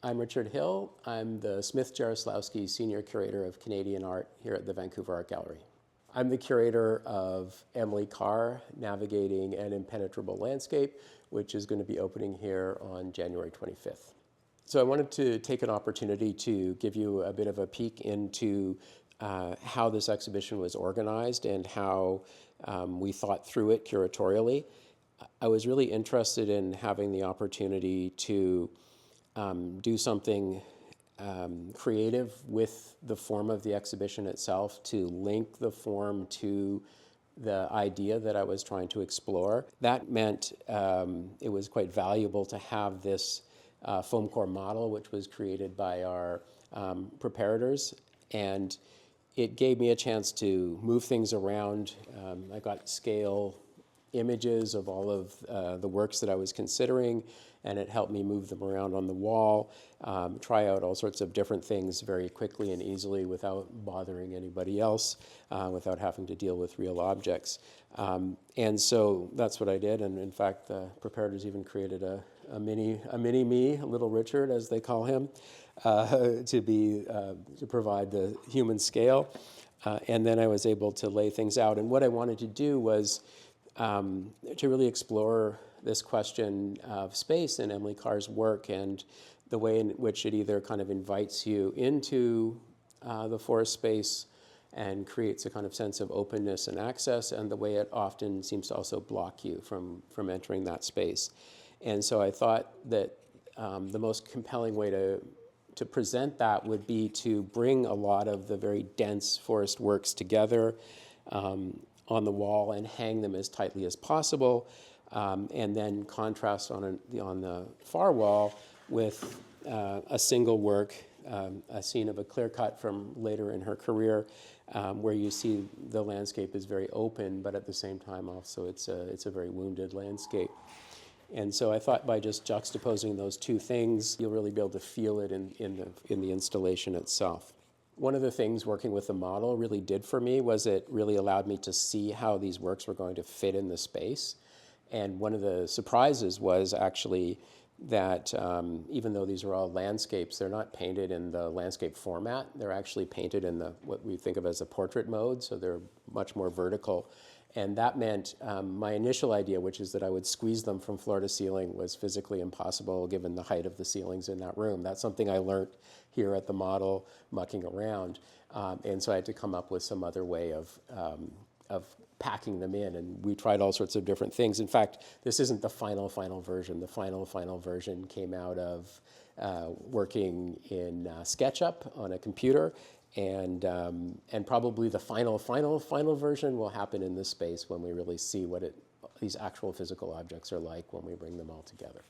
I'm Richard Hill. I'm the Smith-Jarislowsky Senior Curator of Canadian Art here at the Vancouver Art Gallery. I'm the curator of Emily Carr, Navigating an Impenetrable Landscape, which is going to be opening here on January 25th. So I wanted to take an opportunity to give you a bit of a peek into how this exhibition was organized and how we thought through it curatorially. I was really interested in having the opportunity to do something creative with the form of the exhibition itself, to link the form to the idea that I was trying to explore. That meant it was quite valuable to have this foam core model, which was created by our preparators, and it gave me a chance to move things around. I got scale images of all of the works that I was considering, and it helped me move them around on the wall, try out all sorts of different things very quickly and easily without bothering anybody else, without having to deal with real objects. And so that's what I did, and in fact the preparators even created a mini me, a little Richard as they call him, to provide the human scale. And then I was able to lay things out, and what I wanted to do was to really explore this question of space in Emily Carr's work and the way in which it either kind of invites you into the forest space and creates a kind of sense of openness and access, and the way it often seems to also block you from entering that space. And so I thought that the most compelling way to present that would be to bring a lot of the very dense forest works together on the wall and hang them as tightly as possible, and then contrast on the far wall with a single work, a scene of a clear cut from later in her career, where you see the landscape is very open, but at the same time also it's a very wounded landscape. And so I thought by just juxtaposing those two things, you'll really be able to feel it in the installation itself. One of the things working with the model really did for me was it really allowed me to see how these works were going to fit in the space. And one of the surprises was actually that even though these are all landscapes, they're not painted in the landscape format. They're actually painted in what we think of as a portrait mode, so they're much more vertical. And that meant my initial idea, which is that I would squeeze them from floor to ceiling, was physically impossible given the height of the ceilings in that room. That's something I learned here at the model, mucking around. And so I had to come up with some other way of packing them in. And we tried all sorts of different things. In fact, this isn't the final version. The final version came out of working in SketchUp on a computer. And probably the final version will happen in this space when we really see what these actual physical objects are like when we bring them all together.